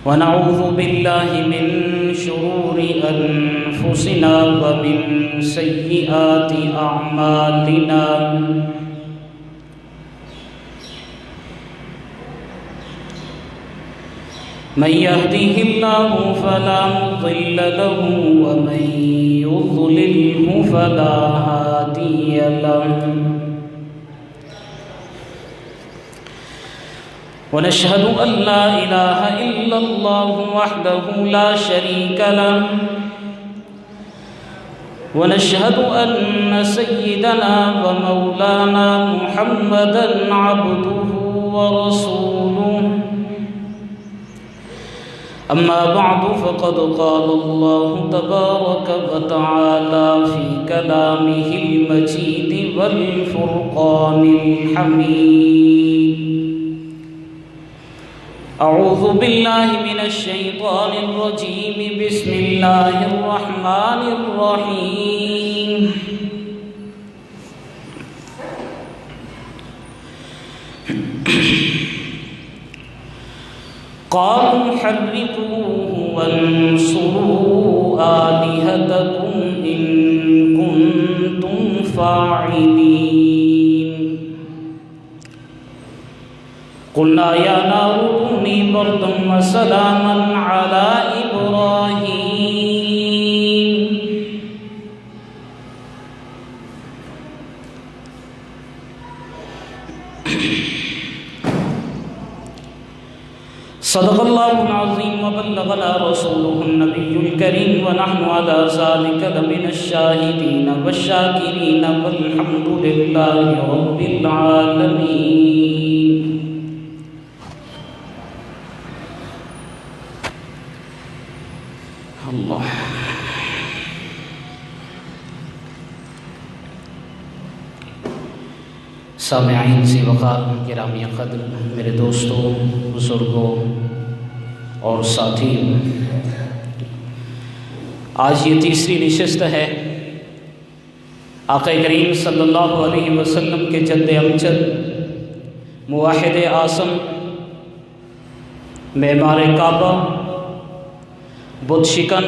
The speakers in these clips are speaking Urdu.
ونعوذ بالله من شرور أنفسنا ومن سيئات أعمالنا من يهده الله فلا مضل له ومن يضلله فلا هادي له ونشهد أن لا إله إلا الله وحده لا شريك له ونشهد أن سيدنا ومولانا محمدا عبده ورسوله أما بعد فقد قال الله تبارك وتعالى في كلامه المجيد والفرقان الحميد أعوذ بالله من الشيطان الرجيم بسم الله الرحمن الرحيم قالوا حرقوه وانصروا آلهتكم إن كنتم فاعلين قلنا يا نار كوني بردا وسلاما على إبراهيم صدق الله العظيم وبلغنا رسوله النبي الكريم ونحن على ذلك لمن الشاهدين والشاكرين والحمد لله رب العالمين اللہ سامعین ذی وقار گرامی قدر میرے دوستوں بزرگوں اور ساتھیوں، آج یہ تیسری نشست ہے آقا کریم صلی اللہ علیہ وسلم کے جد امجد موحد اعظم معمار کعبہ بت شکن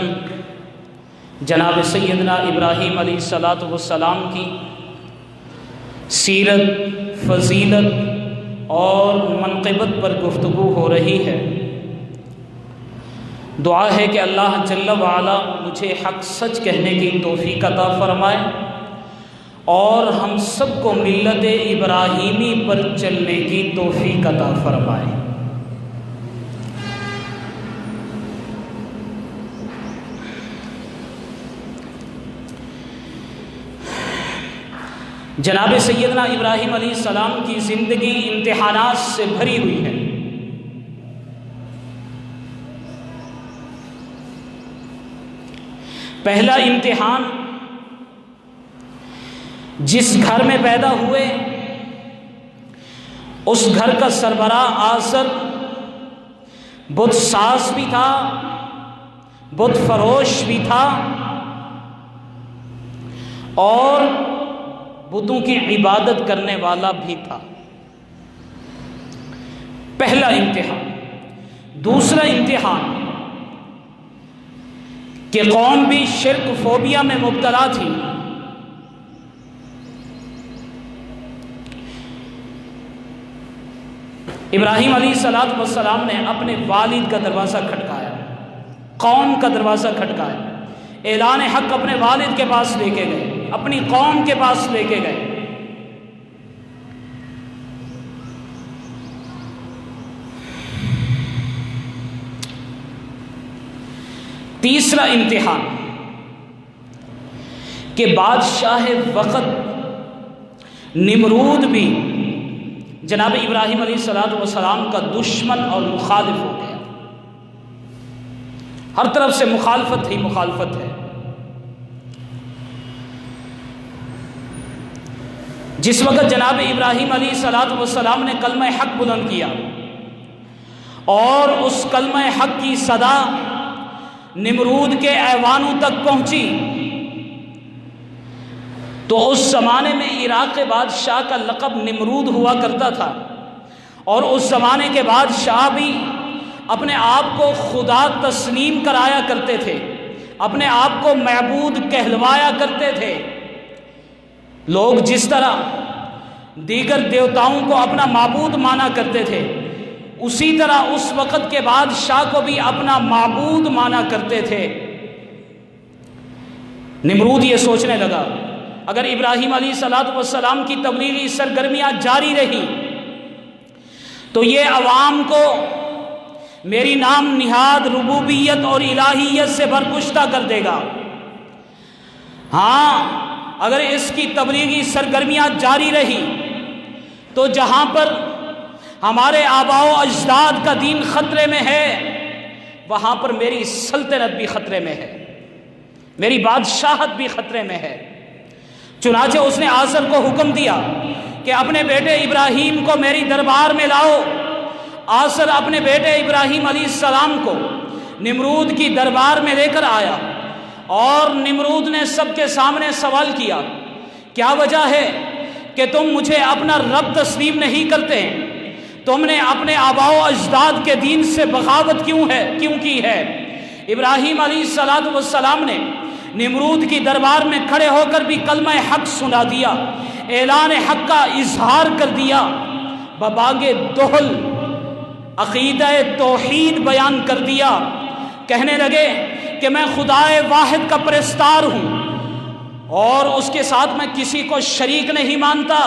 جناب سیدنا ابراہیم علیہ السلام کی سیرت، فضیلت اور منقبت پر گفتگو ہو رہی ہے۔ دعا ہے کہ اللہ جل وعلا مجھے حق سچ کہنے کی توفیق عطا فرمائے اور ہم سب کو ملت ابراہیمی پر چلنے کی توفیق عطا فرمائے۔ جناب سیدنا ابراہیم علیہ السلام کی زندگی امتحانات سے بھری ہوئی ہے۔ پہلا امتحان، جس گھر میں پیدا ہوئے اس گھر کا سربراہ آزر بت ساز بھی تھا، بت فروش بھی تھا اور بتوں کی عبادت کرنے والا بھی تھا۔ پہلا امتحان۔ دوسرا امتحان کہ قوم بھی شرک فوبیا میں مبتلا تھی۔ ابراہیم علیہ السلام نے اپنے والد کا دروازہ کھٹکایا، قوم کا دروازہ کھٹکایا، اعلان حق اپنے والد کے پاس لے کے گئے، اپنی قوم کے پاس لے کے گئے۔ تیسرا امتحان کہ بادشاہ وقت نمرود بھی جناب ابراہیم علیہ السلام کا دشمن اور مخالف ہو گیا۔ ہر طرف سے مخالفت ہی مخالفت ہے۔ جس وقت جناب ابراہیم علیہ السلام نے کلمہ حق بلند کیا اور اس کلمہ حق کی صدا نمرود کے ایوانوں تک پہنچی تو اس زمانے میں عراق کے بادشاہ کا لقب نمرود ہوا کرتا تھا، اور اس زمانے کے بادشاہ بھی اپنے آپ کو خدا تسلیم کرایا کرتے تھے، اپنے آپ کو معبود کہلوایا کرتے تھے۔ لوگ جس طرح دیگر دیوتاؤں کو اپنا معبود مانا کرتے تھے، اسی طرح اس وقت کے بادشاہ کو بھی اپنا معبود مانا کرتے تھے۔ نمرود یہ سوچنے لگا اگر ابراہیم علیہ السلام کی تبلیغی سرگرمیاں جاری رہی تو یہ عوام کو میری نام نہاد ربوبیت اور الہیت سے برگشتہ کر دے گا۔ ہاں، اگر اس کی تبلیغی سرگرمیاں جاری رہی تو جہاں پر ہمارے آباء و اجداد کا دین خطرے میں ہے، وہاں پر میری سلطنت بھی خطرے میں ہے، میری بادشاہت بھی خطرے میں ہے۔ چنانچہ اس نے آزر کو حکم دیا کہ اپنے بیٹے ابراہیم کو میری دربار میں لاؤ۔ آزر اپنے بیٹے ابراہیم علیہ السلام کو نمرود کی دربار میں لے کر آیا، اور نمرود نے سب کے سامنے سوال کیا، کیا وجہ ہے کہ تم مجھے اپنا رب تسلیم نہیں کرتے؟ تم نے اپنے آباء و اجداد کے دین سے بغاوت کیوں کی ہے؟ ابراہیم علیہ السلام نے نمرود کی دربار میں کھڑے ہو کر بھی کلمہ حق سنا دیا، اعلان حق کا اظہار کر دیا، بباغ دہل عقیدہ توحید بیان کر دیا۔ کہنے لگے کہ میں خدا واحد کا پرستار ہوں اور اس کے ساتھ میں کسی کو شریک نہیں مانتا۔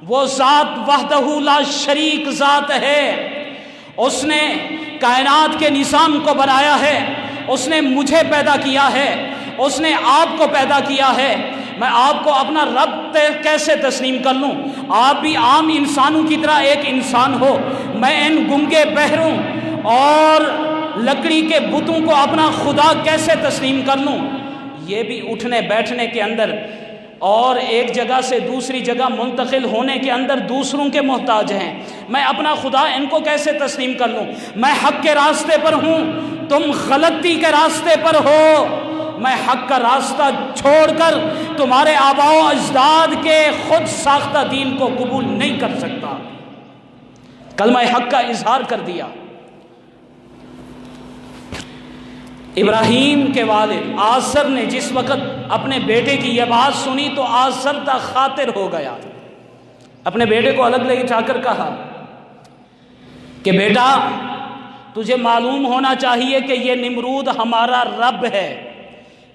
وہ ذات وحدہ لا شریک ذات ہے، اس نے کائنات کے نظام کو بنایا ہے، اس نے مجھے پیدا کیا ہے، اس نے آپ کو پیدا کیا ہے۔ میں آپ کو اپنا رب کیسے تسلیم کر لوں؟ آپ بھی عام انسانوں کی طرح ایک انسان ہو، میں ان گنگے بہروں اور لکڑی کے بتوں کو اپنا خدا کیسے تسلیم کر لوں؟ یہ بھی اٹھنے بیٹھنے کے اندر اور ایک جگہ سے دوسری جگہ منتقل ہونے کے اندر دوسروں کے محتاج ہیں، میں اپنا خدا ان کو کیسے تسلیم کر لوں؟ میں حق کے راستے پر ہوں، تم غلطی کے راستے پر ہو۔ میں حق کا راستہ چھوڑ کر تمہارے آباء و اجداد کے خود ساختہ دین کو قبول نہیں کر سکتا۔ کلمہ حق کا اظہار کر دیا۔ ابراہیم کے والد آزر نے جس وقت اپنے بیٹے کی یہ بات سنی تو آزر تا خاطر ہو گیا، اپنے بیٹے کو الگ لے جا کر کہا کہ بیٹا، تجھے معلوم ہونا چاہیے کہ یہ نمرود ہمارا رب ہے،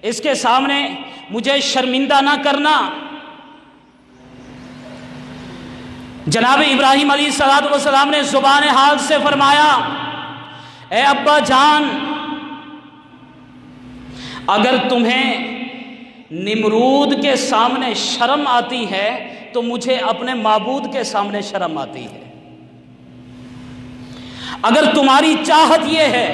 اس کے سامنے مجھے شرمندہ نہ کرنا۔ جناب ابراہیم علیہ السلام نے زبان حال سے فرمایا، اے ابا جان، اگر تمہیں نمرود کے سامنے شرم آتی ہے تو مجھے اپنے معبود کے سامنے شرم آتی ہے۔ اگر تمہاری چاہت یہ ہے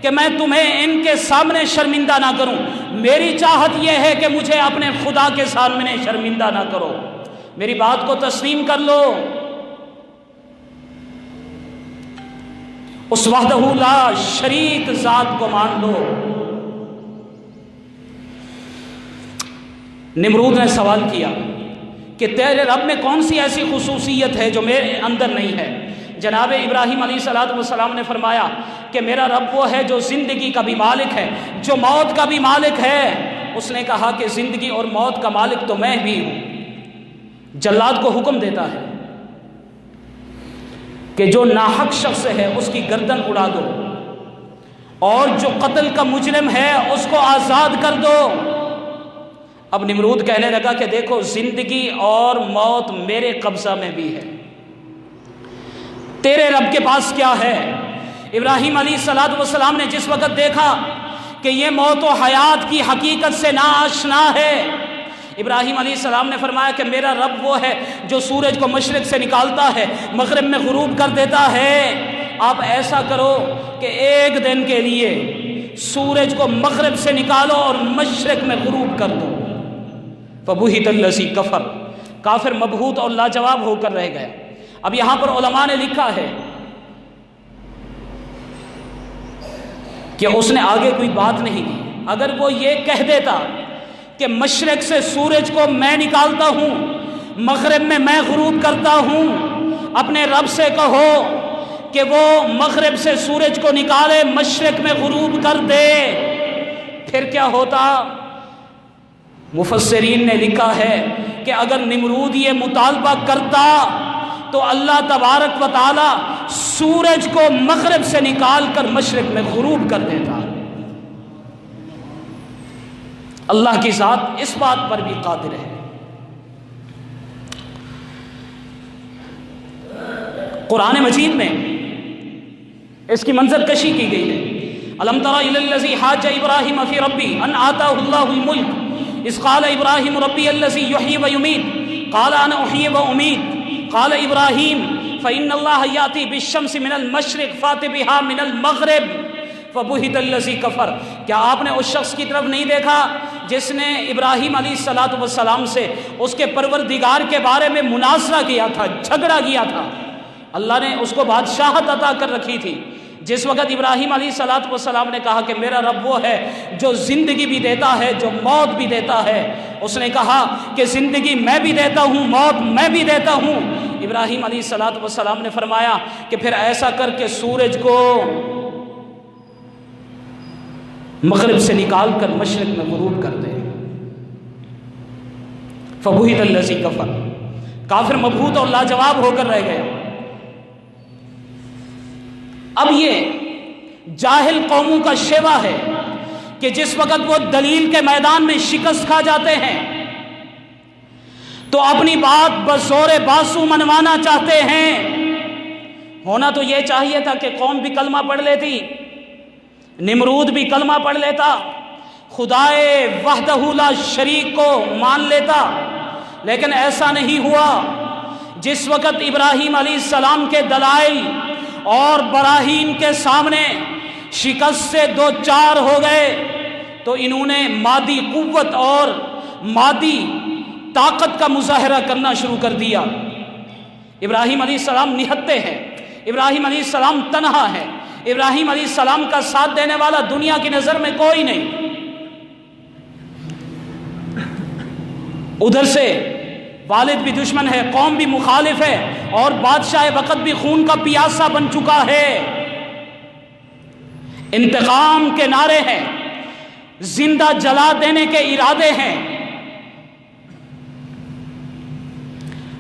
کہ میں تمہیں ان کے سامنے شرمندہ نہ کروں، میری چاہت یہ ہے کہ مجھے اپنے خدا کے سامنے شرمندہ نہ کرو، میری بات کو تسلیم کر لو، اس وحدہ لا شریک ذات کو مان لو۔ نمرود نے سوال کیا کہ تیرے رب میں کون سی ایسی خصوصیت ہے جو میرے اندر نہیں ہے؟ جناب ابراہیم علیہ السلام نے فرمایا کہ میرا رب وہ ہے جو زندگی کا بھی مالک ہے، جو موت کا بھی مالک ہے۔ اس نے کہا کہ زندگی اور موت کا مالک تو میں بھی ہوں۔ جلاد کو حکم دیتا ہے کہ جو ناحق شخص ہے اس کی گردن اڑا دو، اور جو قتل کا مجرم ہے اس کو آزاد کر دو۔ اب نمرود کہنے لگا کہ دیکھو، زندگی اور موت میرے قبضہ میں بھی ہے، تیرے رب کے پاس کیا ہے؟ ابراہیم علیہ السلام نے جس وقت دیکھا کہ یہ موت و حیات کی حقیقت سے ناآشنا ہے، ابراہیم علیہ السلام نے فرمایا کہ میرا رب وہ ہے جو سورج کو مشرق سے نکالتا ہے، مغرب میں غروب کر دیتا ہے۔ آپ ایسا کرو کہ ایک دن کے لیے سورج کو مغرب سے نکالو اور مشرق میں غروب کر دو۔ فَبُهِتَ الَّذِي كَفَرَ، کافر مبہوت اور لاجواب ہو کر رہ گیا۔ اب یہاں پر علماء نے لکھا ہے کہ اس نے آگے کوئی بات نہیں کی۔ اگر وہ یہ کہہ دیتا کہ مشرق سے سورج کو میں نکالتا ہوں، مغرب میں میں غروب کرتا ہوں، اپنے رب سے کہو کہ وہ مغرب سے سورج کو نکالے مشرق میں غروب کر دے، پھر کیا ہوتا؟ مفسرین نے لکھا ہے کہ اگر نمرود یہ مطالبہ کرتا تو اللہ تبارک و تعالی سورج کو مغرب سے نکال کر مشرق میں غروب کر دیتا۔ اللہ کی ذات اس بات پر بھی قادر ہے۔ قرآن مجید میں اس کی منظر کشی کی گئی ہے۔ الم تر الی الذی حاج ابراہیم فی ربی ان آتاہ اللہ الملک اذ قال ابراہیم ربی الذی یحیی و یمیت قال انا احیی و امیت قال ابراہیم فإن اللہ یأتی بالشمس من المشرق فأت بہا من المغرب فبہت الذی کفر۔ کیا آپ نے اس شخص کی طرف نہیں دیکھا جس نے ابراہیم علیہ السلام سے اس کے پروردگار کے بارے میں مناظرہ کیا تھا، جھگڑا کیا تھا؟ اللہ نے اس کو بادشاہت عطا کر رکھی تھی۔ جس وقت ابراہیم علیہ السلام نے کہا کہ میرا رب وہ ہے جو زندگی بھی دیتا ہے، جو موت بھی دیتا ہے، اس نے کہا کہ زندگی میں بھی دیتا ہوں، موت میں بھی دیتا ہوں۔ ابراہیم علیہ السلام نے فرمایا کہ پھر ایسا کر کے سورج کو مغرب سے نکال کر مشرق میں غروب کر دے۔ فبہت الذی کفر، کافر مبہوت اور لاجواب ہو کر رہ گیا۔ اب یہ جاہل قوموں کا شیوا ہے کہ جس وقت وہ دلیل کے میدان میں شکست کھا جاتے ہیں تو اپنی بات بزور باسو منوانا چاہتے ہیں۔ ہونا تو یہ چاہیے تھا کہ قوم بھی کلمہ پڑھ لیتی، نمرود بھی کلمہ پڑھ لیتا، خدائے وحدہ لا شریک کو مان لیتا، لیکن ایسا نہیں ہوا۔ جس وقت ابراہیم علیہ السلام کے دلائل اور براہین کے سامنے شکست سے دو چار ہو گئے تو انہوں نے مادی قوت اور مادی طاقت کا مظاہرہ کرنا شروع کر دیا۔ ابراہیم علیہ السلام نہتے ہیں، ابراہیم علیہ السلام تنہا ہے، ابراہیم علیہ السلام کا ساتھ دینے والا دنیا کی نظر میں کوئی نہیں۔ ادھر سے والد بھی دشمن ہے، قوم بھی مخالف ہے، اور بادشاہ وقت بھی خون کا پیاسا بن چکا ہے۔ انتقام کے نعرے ہیں، زندہ جلا دینے کے ارادے ہیں،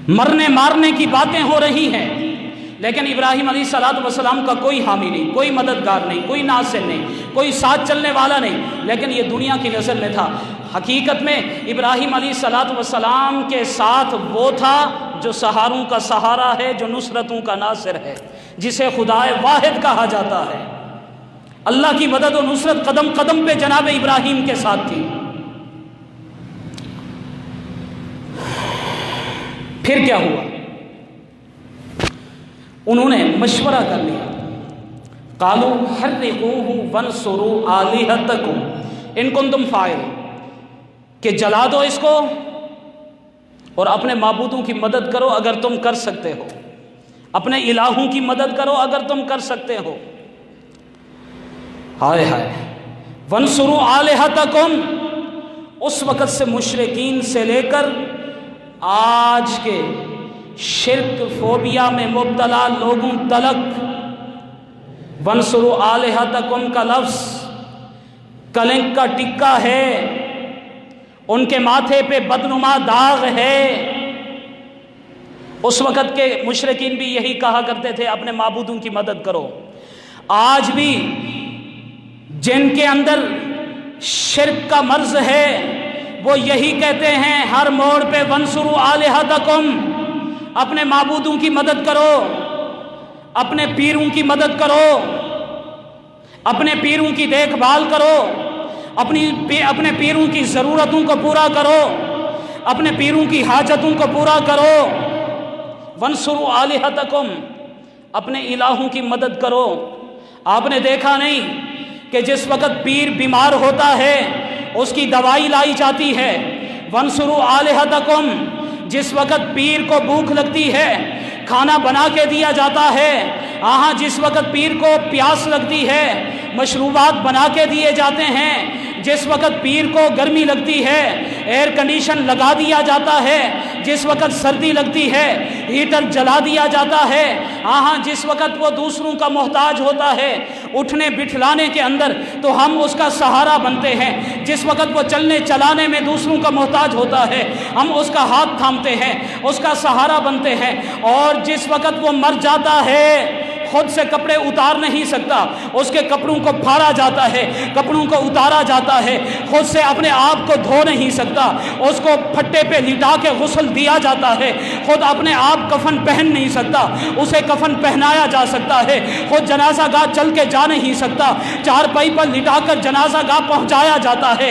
مرنے مارنے کی باتیں ہو رہی ہیں، لیکن ابراہیم علیہ السلام کا کوئی حامی نہیں، کوئی مددگار نہیں، کوئی ناصر نہیں، کوئی ساتھ چلنے والا نہیں، لیکن یہ دنیا کی نظر میں تھا۔ حقیقت میں ابراہیم علیہ السلام کے ساتھ وہ تھا جو سہاروں کا سہارا ہے، جو نصرتوں کا ناصر ہے، جسے خدائے واحد کہا جاتا ہے۔ اللہ کی مدد و نصرت قدم قدم پہ جناب ابراہیم کے ساتھ تھی۔ پھر کیا ہوا؟ انہوں نے مشورہ کر لیا، قالوا حرقوه وانصروا آلہتکم ان کنتم فاعلین، کہ جلا دو اس کو اور اپنے معبودوں کی مدد کرو اگر تم کر سکتے ہو، اپنے الہوں کی مدد کرو اگر تم کر سکتے ہو۔ ہائے ہائے، وانصروا آلہتکم، اس وقت سے مشرکین سے لے کر آج کے شرک فوبیا میں مبتلا لوگوں تلک وانصروا آلہتکم کا لفظ کلنک کا ٹکا ہے، ان کے ماتھے پہ بدنما داغ ہے۔ اس وقت کے مشرکین بھی یہی کہا کرتے تھے، اپنے معبودوں کی مدد کرو۔ آج بھی جن کے اندر شرک کا مرض ہے وہ یہی کہتے ہیں ہر موڑ پہ وانصروا آلہتکم، اپنے معبودوں کی مدد کرو، اپنے پیروں کی مدد کرو، اپنے پیروں کی دیکھ بھال کرو، اپنے پیروں کی ضرورتوں کو پورا کرو، اپنے پیروں کی حاجتوں کو پورا کرو۔ وانصروا آلہتکم، اپنے الہوں کی مدد کرو۔ آپ نے دیکھا نہیں کہ جس وقت پیر بیمار ہوتا ہے اس کی دوائی لائی جاتی ہے؟ وانصروا آلہتکم، جس وقت پیر کو بھوک لگتی ہے کھانا بنا کے دیا جاتا ہے، جس وقت پیر کو پیاس لگتی ہے مشروبات بنا کے دیے جاتے ہیں، جس وقت پیر کو گرمی لگتی ہے ایئر کنڈیشن لگا دیا جاتا ہے، جس وقت سردی لگتی ہے ہیٹر جلا دیا جاتا ہے، ہاں جس وقت وہ دوسروں کا محتاج ہوتا ہے اٹھنے بٹھلانے کے اندر تو ہم اس کا سہارا بنتے ہیں، جس وقت وہ چلنے چلانے میں دوسروں کا محتاج ہوتا ہے ہم اس کا ہاتھ تھامتے ہیں، اس کا سہارا بنتے ہیں، اور جس وقت وہ مر جاتا ہے خود سے کپڑے اتار نہیں سکتا، اس کے کپڑوں کو پھاڑا جاتا ہے، کپڑوں کو اتارا جاتا ہے، خود سے اپنے آپ کو دھو نہیں سکتا، اس کو پھٹے پہ لٹا کے غسل دیا جاتا ہے، خود اپنے آپ کفن پہن نہیں سکتا، اسے کفن پہنایا جا سکتا ہے، خود جنازہ گاہ چل کے جا نہیں سکتا، چارپائی پر لٹا کر جنازہ گاہ پہنچایا جاتا ہے،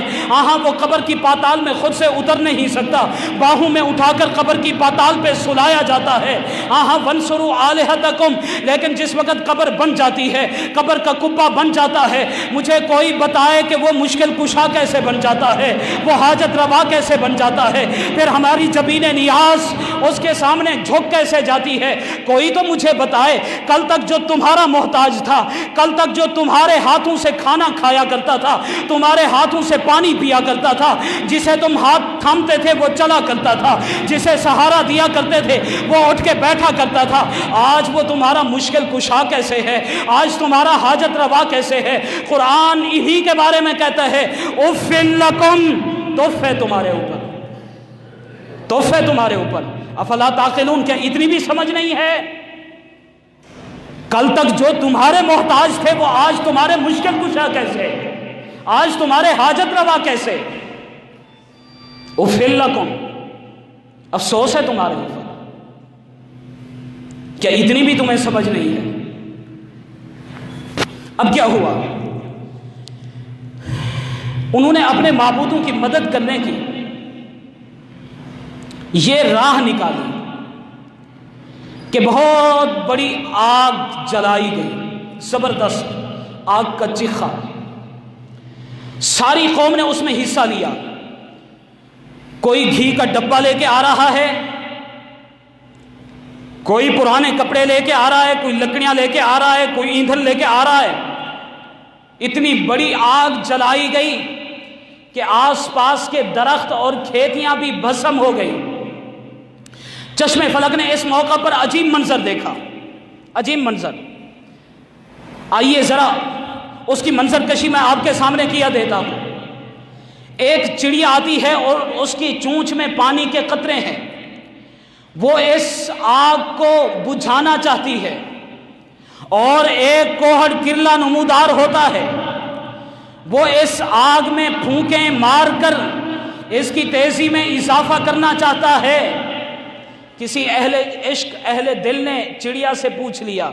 وہ قبر کی پاتال میں خود سے اتر نہیں سکتا، باہوں میں اٹھا کر قبر کی پاتال پہ سلایا جاتا ہے، وَانْصُرُوا آلِهَتَكُمْ، لیکن جس وقت قبر بن جاتی ہے، قبر کا کبہ بن جاتا ہے، مجھے کوئی بتائے کہ وہ مشکل کشا کیسے بن جاتا ہے، وہ حاجت روا کیسے بن جاتا ہے، پھر ہماری جبین نیاز اس کے سامنے جھک کیسے جاتی ہے، کوئی تو مجھے بتائے کل تک جو تمہارا محتاج تھا، کل تک جو تمہارے ہاتھوں سے کھانا کھایا کرتا تھا، تمہارے ہاتھوں سے پانی پیا کرتا تھا، جسے تم ہاتھ تھامتے تھے وہ چلا کرتا تھا، جسے سہارا دیا کرتے تھے وہ اٹھ کے بیٹھا کرتا تھا، آج وہ تمہارا مشکل کشا کیسے ہے، آج تمہارا حاجت روا کیسے ہے۔ قرآن انہی کے بارے میں کہتا ہے اُفٍ لَکُمْ، تحفہ تمہارے اوپر، تحفہ تمہارے اوپر، افلا تعقلون، کیا اتنی بھی سمجھ نہیں ہے؟ کل تک جو تمہارے محتاج تھے وہ آج تمہارے مشکل کشا کیسے، آج تمہارے حاجت روا کیسے؟ اُفٍ لَکُمْ، افسوس ہے تمہارے اوپر، کیا اتنی بھی تمہیں سمجھ نہیں ہے؟ اب کیا ہوا؟ انہوں نے اپنے معبودوں کی مدد کرنے کی یہ راہ نکالی کہ بہت بڑی آگ جلائی گئی، زبردست آگ کا چیخا، ساری قوم نے اس میں حصہ لیا، کوئی گھی کا ڈبہ لے کے آ رہا ہے، کوئی پرانے کپڑے لے کے آ رہا ہے، کوئی لکڑیاں لے کے آ رہا ہے، کوئی ایندھن لے کے آ رہا ہے، اتنی بڑی آگ جلائی گئی کہ آس پاس کے درخت اور کھیتیاں بھی بھسم ہو گئی۔ چشم فلک نے اس موقع پر عجیب منظر دیکھا، عجیب منظر، آئیے ذرا اس کی منظر کشی میں آپ کے سامنے کیا دیتا ہوں۔ ایک چڑیا آتی ہے اور اس کی چونچ میں پانی کے قطرے ہیں، وہ اس آگ کو بجھانا چاہتی ہے، اور ایک کوہڑ کرلا نمودار ہوتا ہے، وہ اس آگ میں پھونکیں مار کر اس کی تیزی میں اضافہ کرنا چاہتا ہے۔ کسی اہل عشق اہل دل نے چڑیا سے پوچھ لیا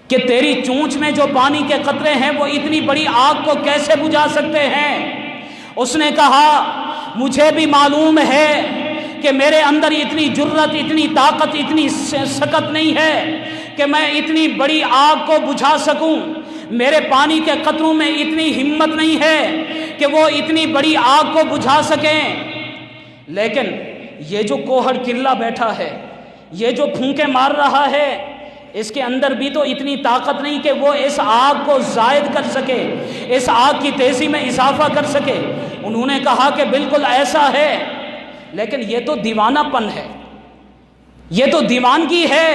کہ تیری چونچ میں جو پانی کے قطرے ہیں وہ اتنی بڑی آگ کو کیسے بجھا سکتے ہیں؟ اس نے کہا مجھے بھی معلوم ہے کہ میرے اندر اتنی جرت، اتنی طاقت، اتنی سکت نہیں ہے کہ میں اتنی بڑی آگ کو بجھا سکوں، میرے پانی کے قطروں میں اتنی ہمت نہیں ہے کہ وہ اتنی بڑی آگ کو بجھا سکیں۔ لیکن یہ جو کوہڑ کرلا بیٹھا ہے، یہ جو پھونکے مار رہا ہے، اس کے اندر بھی تو اتنی طاقت نہیں کہ وہ اس آگ کو زائد کر سکے، اس آگ کی تیزی میں اضافہ کر سکے۔ انہوں نے کہا کہ بالکل ایسا ہے، لیکن یہ تو دیوانہ پن ہے، یہ تو دیوانگی ہے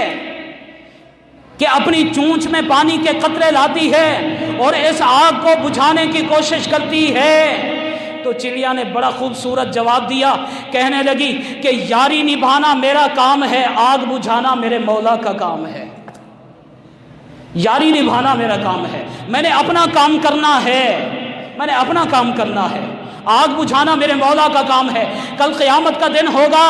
کہ اپنی چونچ میں پانی کے قطرے لاتی ہے اور اس آگ کو بجھانے کی کوشش کرتی ہے۔ تو چڑیا نے بڑا خوبصورت جواب دیا، کہنے لگی کہ یاری نبھانا میرا کام ہے، آگ بجھانا میرے مولا کا کام ہے۔ یاری نبھانا میرا کام ہے، میں نے اپنا کام کرنا ہے، میں نے اپنا کام کرنا ہے، آگ بجھانا میرے مولا کا کام ہے۔ کل قیامت کا دن ہوگا،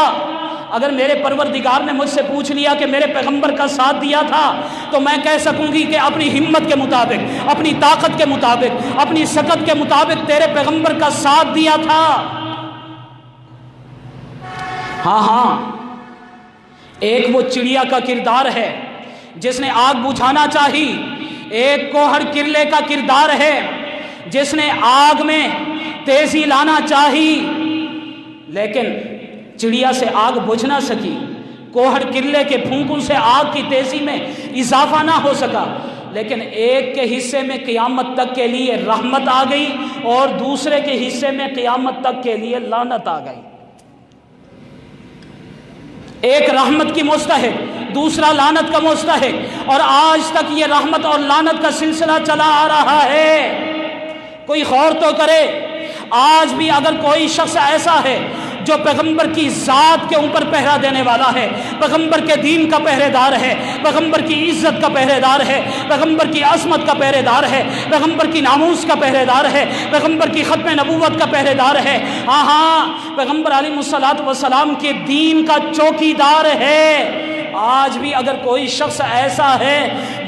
اگر میرے پروردگار نے مجھ سے پوچھ لیا کہ میرے پیغمبر کا ساتھ دیا تھا تو میں کہہ سکوں گی کہ اپنی ہمت کے مطابق، اپنی طاقت کے مطابق، اپنی سکت کے مطابق تیرے پیغمبر کا ساتھ دیا تھا۔ ہاں ایک وہ چڑیا کا کردار ہے جس نے آگ بجھانا چاہی، ایک کوہڑ کرلے کا کردار ہے جس نے آگ میں تیزی لانا چاہی، لیکن چڑیا سے آگ بجھ نہ سکی، کوہڑ کرلے کے پھونکوں سے آگ کی تیزی میں اضافہ نہ ہو سکا، لیکن ایک کے حصے میں قیامت تک کے لیے رحمت آ گئی اور دوسرے کے حصے میں قیامت تک کے لیے لعنت آ گئی۔ ایک رحمت کی مستحق، دوسرا لعنت کا مستحق، اور آج تک یہ رحمت اور لعنت کا سلسلہ چلا آ رہا ہے۔ کوئی غور تو کرے، آج بھی اگر کوئی شخص ایسا ہے جو پیغمبر کی ذات کے اوپر پہرا دینے والا ہے، پیغمبر کے دین کا پہرے دار ہے، پیغمبر کی عزت کا پہرے دار ہے، پیغمبر کی عصمت کا پہرے دار ہے، پیغمبر کی ناموس کا پہرے دار ہے، پیغمبر کی ختم نبوت کا پہرے دار ہے، پیغمبر علیہ الصلوۃ والسلام کے دین کا چوکیدار ہے، آج بھی اگر کوئی شخص ایسا ہے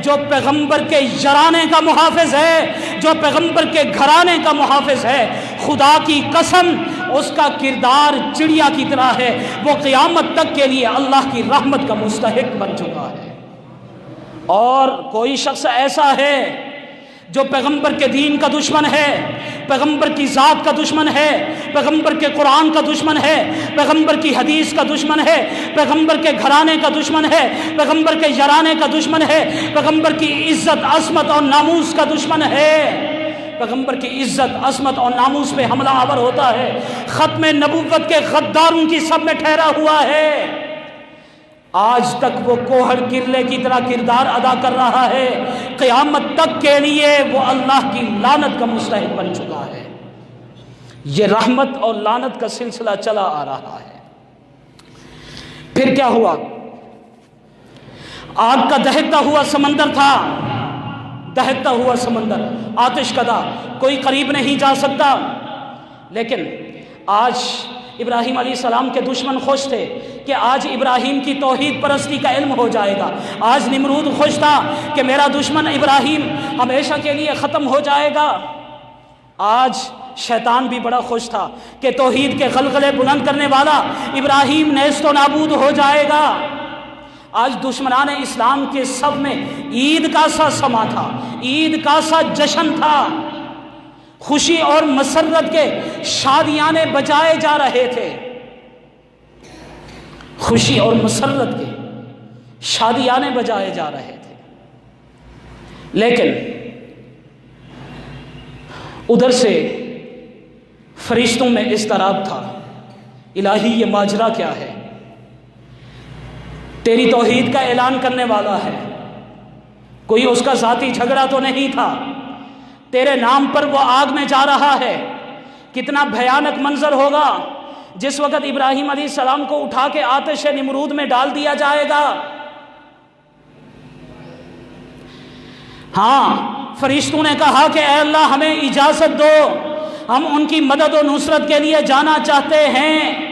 جو پیغمبر کے یارانے کا محافظ ہے، جو پیغمبر کے گھرانے کا محافظ ہے، خدا کی قسم اس کا کردار چڑیا کی طرح ہے، وہ قیامت تک کے لیے اللہ کی رحمت کا مستحق بن چکا ہے۔ اور کوئی شخص ایسا ہے جو پیغمبر کے دین کا دشمن ہے، پیغمبر کی ذات کا دشمن ہے، پیغمبر کے قرآن کا دشمن ہے، پیغمبر کی حدیث کا دشمن ہے، پیغمبر کے گھرانے کا دشمن ہے، پیغمبر کے یارانے کا دشمن ہے، پیغمبر کی عزت، عصمت اور ناموس کا دشمن ہے، پیغمبر کی عزت، عصمت اور ناموس پہ حملہ آور ہوتا ہے، ختم نبوت کے غداروں کی سب میں ٹھہرا ہوا ہے، آج تک وہ کوہر کرلے کی طرح کردار ادا کر رہا ہے، قیامت تک کے لیے وہ اللہ کی لعنت کا مستحق بن چکا ہے۔ یہ رحمت اور لعنت کا سلسلہ چلا آ رہا ہے۔ پھر کیا ہوا؟ آگ کا دہکتا ہوا سمندر تھا، دہکتا ہوا سمندر، آتش کدہ، کوئی قریب نہیں جا سکتا، لیکن آج ابراہیم علیہ السلام کے دشمن خوش تھے کہ آج ابراہیم کی توحید پرستی کا علم ہو جائے گا، آج نمرود خوش تھا کہ میرا دشمن ابراہیم ہمیشہ کے لیے ختم ہو جائے گا، آج شیطان بھی بڑا خوش تھا کہ توحید کے غلغلے بلند کرنے والا ابراہیم نیست و نابود ہو جائے گا۔ آج دشمنان اسلام کے سب میں عید کا سا سما تھا، عید کا سا جشن تھا، خوشی اور مسرت کے شادیانے بجائے جا رہے تھے، خوشی اور مسرت کے شادیانے بجائے جا رہے تھے، لیکن ادھر سے فرشتوں میں اضطراب تھا، الہی یہ ماجرا کیا ہے؟ تیری توحید کا اعلان کرنے والا ہے، کوئی اس کا ذاتی جھگڑا تو نہیں تھا، تیرے نام پر وہ آگ میں جا رہا ہے، کتنا بھیانک منظر ہوگا جس وقت ابراہیم علیہ السلام کو اٹھا کے آتش نمرود میں ڈال دیا جائے گا۔ فرشتوں نے کہا کہ اے اللہ ہمیں اجازت دو، ہم ان کی مدد و نصرت کے لیے جانا چاہتے ہیں۔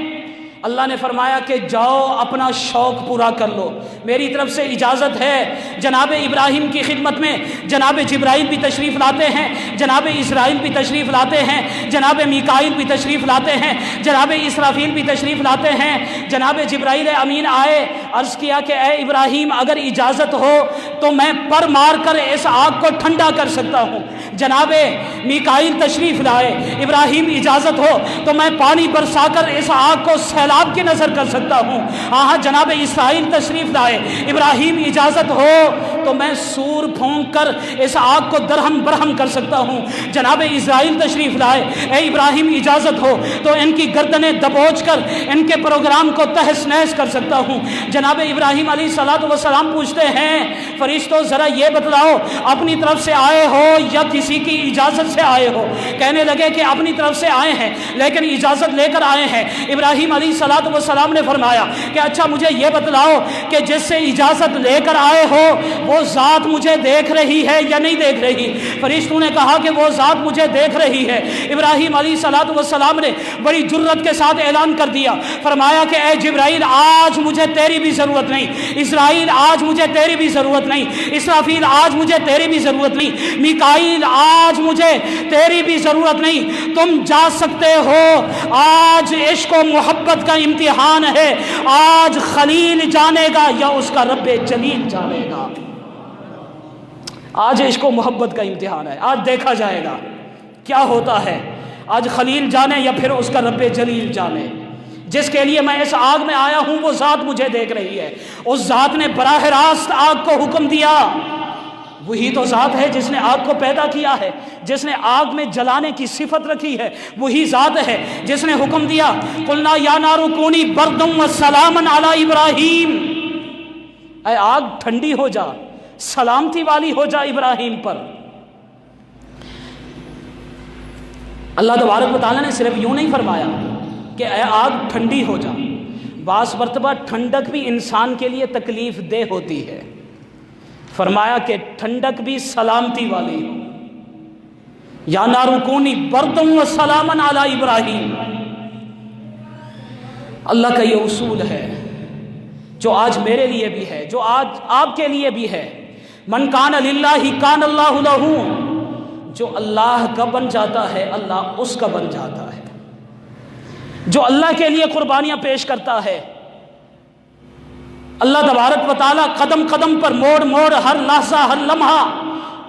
اللہ نے فرمایا کہ جاؤ اپنا شوق پورا کر لو، میری طرف سے اجازت ہے۔ جناب ابراہیم کی خدمت میں جناب جبرائیل بھی تشریف لاتے ہیں، جناب اسرائیل بھی تشریف لاتے ہیں، جناب میکائیل بھی تشریف لاتے ہیں، جناب اسرافیل بھی تشریف لاتے ہیں۔ جناب جبرائیل امین آئے، عرض کیا کہ اے ابراہیم اگر اجازت ہو تو میں پر مار کر اس آگ کو ٹھنڈا کر سکتا ہوں۔ جناب میکائیل تشریف لائے، ابراہیم اجازت ہو تو میں پانی برسا کر اس آگ کو سیلاب کی نظر کر سکتا ہوں۔ جناب اسرائیل تشریف لائے، ابراہیم اجازت ہو تو میں سور پھونک کر اس آگ کو درہم برہم کر سکتا ہوں۔ جناب اسرائیل تشریف لائے، اے ابراہیم اجازت ہو تو ان کی گردنیں دبوچ کر ان کے پروگرام کو تہس نہس کر سکتا ہوں۔ جناب ابراہیم علیہ السلام پوچھتے ہیں فرشتوں ذرا یہ بتلاؤ اپنی طرف سے آئے ہو یا کسی کی اجازت سے آئے ہو؟ کہنے لگے کہ اپنی طرف سے آئے ہیں لیکن اجازت لے کر آئے ہیں۔ ابراہیم علیہ السلام نے فرمایا کہ اچھا مجھے یہ بتلاؤ کہ جس سے اجازت لے کر آئے ہو وہ ذات مجھے دیکھ رہی ہے یا نہیں دیکھ رہی؟ فرشتوں نے کہا کہ وہ ذات مجھے دیکھ رہی ہے۔ ابراہیم علیہ السلام نے بڑی جرت کے ساتھ اعلان کر دیا، فرمایا کہ اے جبرائیل آج مجھے تیری بھی ضرورت نہیں، اسرائیل آج مجھے تیری بھی ضرورت نہیں، اسرافیل آج مجھے تیری بھی ضرورت نہیں، میکائیل آج مجھے تیری بھی ضرورت نہیں، تم جا سکتے ہو۔ آج عشق و محبت کا امتحان ہے، آج خلیل جانے گا یا اس کا رب جلیل جانے گا۔ آج عشق و محبت کا امتحان ہے، آج دیکھا جائے گا کیا ہوتا ہے، آج خلیل جانے یا پھر اس کا رب جلیل جانے۔ جس کے لیے میں اس آگ میں آیا ہوں وہ ذات مجھے دیکھ رہی ہے، اس ذات نے براہ راست آگ کو حکم دیا وہی تو ذات ہے جس نے آگ کو پیدا کیا ہے، جس نے آگ میں جلانے کی صفت رکھی ہے، وہی ذات ہے جس نے حکم دیا قلنا یا نار کونی بردم وسلاما علی ابراہیم، اے آگ ٹھنڈی ہو جا، سلامتی والی ہو جا ابراہیم پر۔ اللہ تبارک و تعالیٰ نے صرف یوں نہیں فرمایا کہ اے آگ ٹھنڈی ہو جا، بعض مرتبہ ٹھنڈک بھی انسان کے لیے تکلیف دہ ہوتی ہے، فرمایا کہ ٹھنڈک بھی سلامتی والی ہو، یا نار کونی بردم وسلاما علی ابراہیم۔ اللہ کا یہ اصول ہے جو آج میرے لیے بھی ہے، جو آج آپ کے لیے بھی ہے، من کان للہ کان اللہ لہ، جو اللہ کا بن جاتا ہے اللہ اس کا بن جاتا ہے، جو اللہ کے لیے قربانیاں پیش کرتا ہے اللہ تبارک و تعالیٰ قدم قدم پر موڑ موڑ ہر لحظہ ہر لمحہ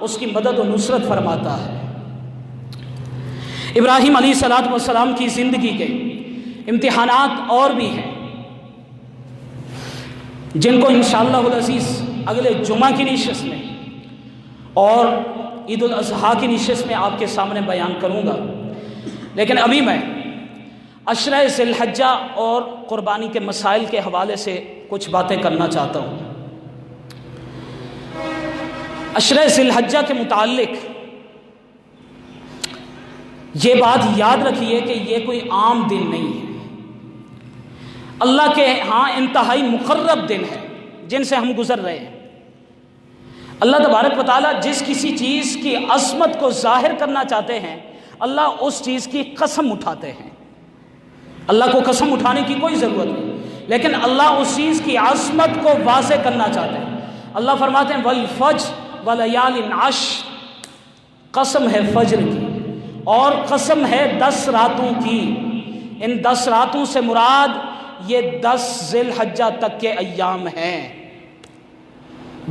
اس کی مدد و نصرت فرماتا ہے۔ ابراہیم علیہ الصلوۃ والسلام کی زندگی کے امتحانات اور بھی ہیں جن کو انشاءاللہ العزیز اگلے جمعہ کی نشست میں اور عید الاضحیٰ کی نشست میں آپ کے سامنے بیان کروں گا، لیکن ابھی میں عشرہ ذی الحجہ اور قربانی کے مسائل کے حوالے سے کچھ باتیں کرنا چاہتا ہوں۔ عشرہ ذی الحجہ کے متعلق یہ بات یاد رکھیے کہ یہ کوئی عام دن نہیں ہے، اللہ کے ہاں انتہائی مقرب دن ہے جن سے ہم گزر رہے ہیں۔ اللہ تبارک و تعالیٰ جس کسی چیز کی عظمت کو ظاہر کرنا چاہتے ہیں اللہ اس چیز کی قسم اٹھاتے ہیں۔ اللہ کو قسم اٹھانے کی کوئی ضرورت نہیں، لیکن اللہ اس چیز کی عظمت کو واضح کرنا چاہتے ہیں۔ اللہ فرماتے ہیں والفجر ولیال عشر، قسم ہے فجر کی اور قسم ہے 10 راتوں کی۔ ان 10 راتوں سے مراد یہ 10 ذی الحجہ تک کے ایام ہیں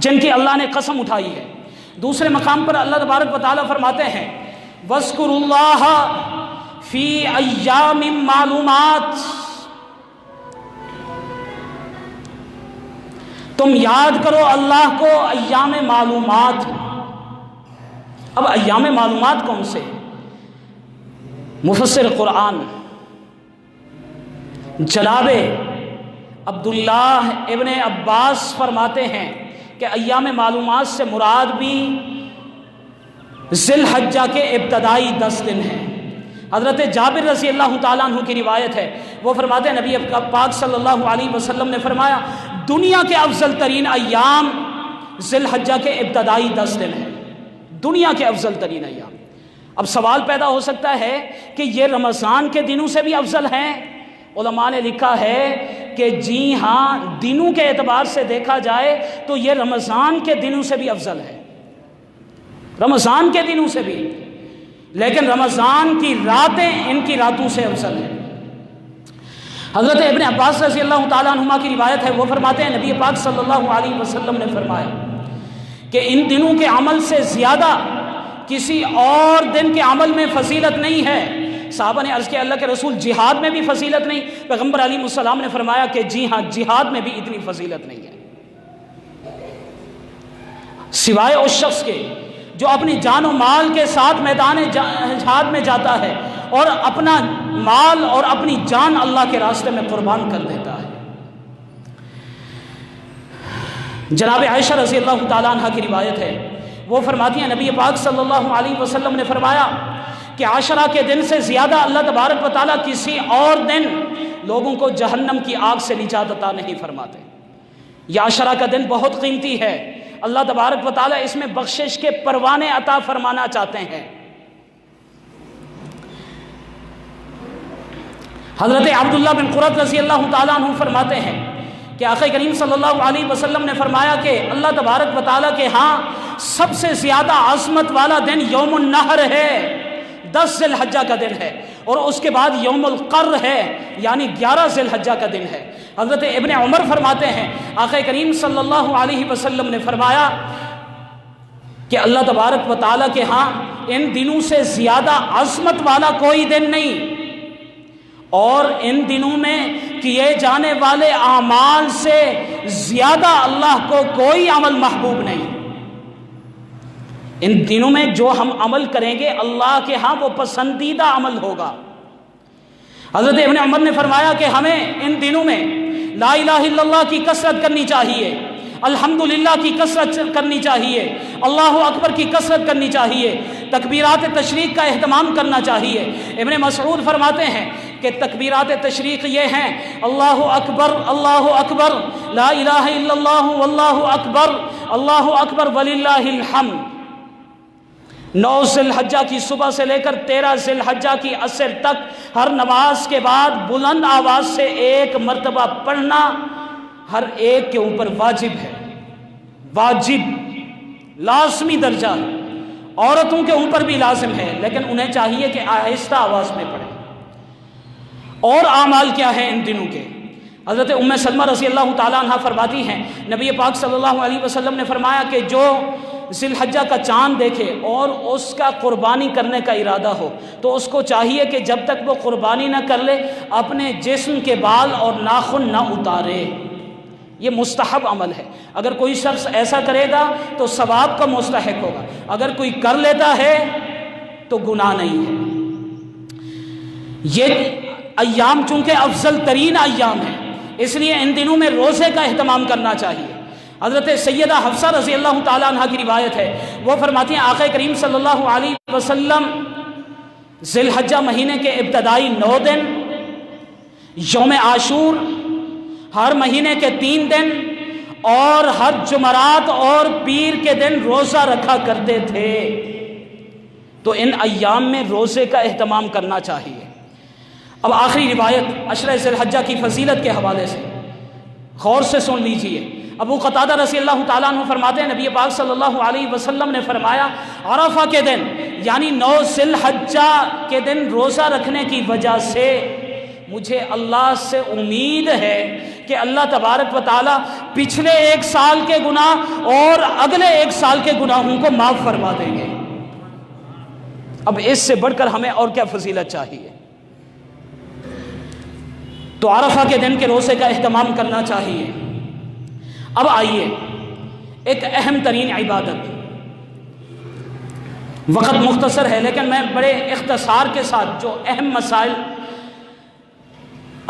جن کی اللہ نے قسم اٹھائی ہے۔ دوسرے مقام پر اللہ تبارک و تعالیٰ فرماتے ہیں وَاذْكُرُوا اللَّهَ فِي أَيَّامٍ مَّعْلُومَاتٍ، تم یاد کرو اللہ کو ایام معلومات۔ اب ایام معلومات کون سے؟ مفسر قرآن جناب عبداللہ ابن عباس فرماتے ہیں کہ ایام معلومات سے مراد بھی ذی الحجہ کے ابتدائی 10 دن ہیں۔ حضرت جابر رضی اللہ تعالیٰ عنہ کی روایت ہے، وہ فرماتے ہیں نبی پاک صلی اللہ علیہ وسلم نے فرمایا دنیا کے افضل ترین ایام ذی الحجہ کے ابتدائی 10 دن ہیں، دنیا کے افضل ترین ایام۔ اب سوال پیدا ہو سکتا ہے کہ یہ رمضان کے دنوں سے بھی افضل ہیں؟ علماء نے لکھا ہے کہ جی ہاں، دنوں کے اعتبار سے دیکھا جائے تو یہ رمضان کے دنوں سے بھی افضل ہے، رمضان کے دنوں سے بھی، لیکن رمضان کی راتیں ان کی راتوں سے افضل ہیں۔ حضرت ابن عباس رضی اللہ تعالیٰ عنہما کی روایت ہے، وہ فرماتے ہیں نبی پاک صلی اللہ علیہ وسلم نے فرمایا کہ ان دنوں کے عمل سے زیادہ کسی اور دن کے عمل میں فضیلت نہیں ہے۔ صحابہ نے عرض کیا اللہ کے رسول جہاد میں بھی فضیلت نہیں؟ پیغمبر علیہ السلام نے فرمایا کہ جی ہاں، جہاد میں بھی اتنی فضیلت نہیں ہے، سوائے اس شخص کے جو اپنی جان و مال کے ساتھ میدان جہاد میں جاتا ہے اور اپنا مال اور اپنی جان اللہ کے راستے میں قربان کر دیتا ہے۔ جناب عائشہ رضی اللہ تعالیٰ عنہ کی روایت ہے، وہ فرماتی ہیں نبی پاک صلی اللہ علیہ وسلم نے فرمایا کہ عاشرہ کے دن سے زیادہ اللہ تبارک و تعالیٰ کسی اور دن لوگوں کو جہنم کی آگ سے نجات عطا نہیں فرماتے۔ یہ عاشرہ کا دن بہت قیمتی ہے، اللہ تبارک و تعالیٰ اس میں بخشش کے پروانے عطا فرمانا چاہتے ہیں۔ حضرت عبداللہ بن قرۃ رضی اللہ تعالیٰ عنہ فرماتے ہیں کہ آقا کریم صلی اللہ علیہ وسلم نے فرمایا کہ اللہ تبارک و تعالیٰ کے ہاں سب سے زیادہ عظمت والا دن یوم النحر ہے، 10 ذی الحجہ کا دن ہے، اور اس کے بعد یوم القر ہے یعنی 11 ذی الحجہ کا دن ہے۔ حضرت ابن عمر فرماتے ہیں آقا کریم صلی اللہ علیہ وسلم نے فرمایا کہ اللہ تبارک و تعالیٰ کے ہاں ان دنوں سے زیادہ عظمت والا کوئی دن نہیں، اور ان دنوں میں کیے جانے والے اعمال سے زیادہ اللہ کو کوئی عمل محبوب نہیں۔ ان دنوں میں جو ہم عمل کریں گے اللہ کے ہاں وہ پسندیدہ عمل ہوگا۔ حضرت ابن عمر نے فرمایا کہ ہمیں ان دنوں میں لا الہ الا اللہ کی کثرت کرنی چاہیے، الحمدللہ کی کثرت کرنی چاہیے، اللہ اکبر کی کثرت کرنی چاہیے، تکبیرات تشریق کا اہتمام کرنا چاہیے۔ ابن مسعود فرماتے ہیں کہ تکبیرات تشریق یہ ہیں: اللہ اکبر، لا الہ الا اللہ واللہ اکبر وللہ الحمد۔ 9 ذی الحجہ کی صبح سے لے کر 13 ذی الحجہ کی عصر تک ہر نماز کے بعد بلند آواز سے ایک مرتبہ پڑھنا ہر ایک کے اوپر واجب ہے، واجب لازمی درجہ ہے۔ عورتوں کے اوپر بھی لازم ہے، لیکن انہیں چاہیے کہ آہستہ آواز میں پڑھیں۔ اور اعمال کیا ہیں ان دنوں کے؟ حضرت ام سلمہ رضی اللہ تعالیٰ عنہ فرماتی ہیں نبی پاک صلی اللہ علیہ وسلم نے فرمایا کہ جو ذی الحجہ کا چاند دیکھے اور اس کا قربانی کرنے کا ارادہ ہو تو اس کو چاہیے کہ جب تک وہ قربانی نہ کر لے اپنے جسم کے بال اور ناخن نہ اتارے۔ یہ مستحب عمل ہے، اگر کوئی شخص ایسا کرے گا تو ثواب کا مستحق ہوگا، اگر کوئی کر لیتا ہے تو گناہ نہیں ہے۔ یہ ایام چونکہ افضل ترین ایام ہیں، اس لیے ان دنوں میں روزے کا اہتمام کرنا چاہیے۔ حضرت سیدہ حفصہ رضی اللہ تعالیٰ عنہ کی روایت ہے، وہ فرماتی ہیں آقا کریم صلی اللہ علیہ وسلم ذی الحجہ مہینے کے ابتدائی 9 دن، یوم عاشور، ہر مہینے کے 3 دن اور ہر جمعرات اور پیر کے دن روزہ رکھا کرتے تھے۔ تو ان ایام میں روزے کا اہتمام کرنا چاہیے۔ اب آخری روایت عشرہ ذی الحجہ کی فضیلت کے حوالے سے غور سے سن لیجئے۔ ابو قتادہ رضی اللہ تعالیٰ عنہ فرماتے ہیں نبی پاک صلی اللہ علیہ وسلم نے فرمایا عرفہ کے دن یعنی 9 ذی الحجہ کے دن روزہ رکھنے کی وجہ سے مجھے اللہ سے امید ہے کہ اللہ تبارک و تعالیٰ پچھلے 1 سال کے گناہ اور اگلے 1 سال کے گناہوں کو معاف فرما دیں گے۔ اب اس سے بڑھ کر ہمیں اور کیا فضیلت چاہیے؟ تو عرفہ کے دن کے روزے کا اہتمام کرنا چاہیے۔ اب آئیے ایک اہم ترین عبادت، وقت مختصر ہے لیکن میں بڑے اختصار کے ساتھ جو اہم مسائل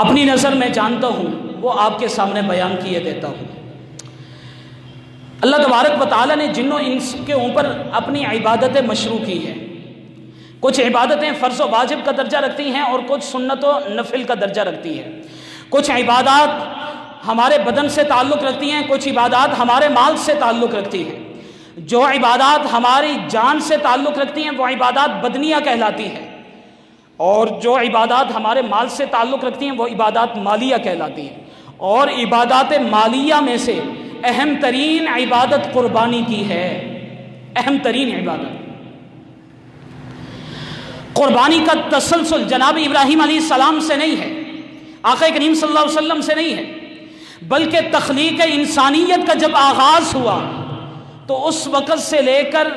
اپنی نظر میں جانتا ہوں وہ آپ کے سامنے بیان کیے دیتا ہوں۔ اللہ تبارک و تعالیٰ نے جن و انس کے اوپر اپنی عبادتیں مشروع کی ہیں۔ کچھ عبادتیں فرض و واجب کا درجہ رکھتی ہیں اور کچھ سنت و نفل کا درجہ رکھتی ہیں۔ کچھ عبادات ہمارے بدن سے تعلق رکھتی ہیں، کچھ عبادات ہمارے مال سے تعلق رکھتی ہیں۔ جو عبادات ہماری جان سے تعلق رکھتی ہیں وہ عبادات بدنیہ کہلاتی ہیں، اور جو عبادات ہمارے مال سے تعلق رکھتی ہیں وہ عبادات مالیہ کہلاتی ہیں۔ اور عبادات مالیہ میں سے اہم ترین عبادت قربانی کی ہے، اہم ترین عبادت۔ قربانی کا تسلسل جناب ابراہیم علیہ السلام سے نہیں ہے، آقا کریم صلی اللہ علیہ وسلم سے نہیں ہے، بلکہ تخلیق انسانیت کا جب آغاز ہوا تو اس وقت سے لے کر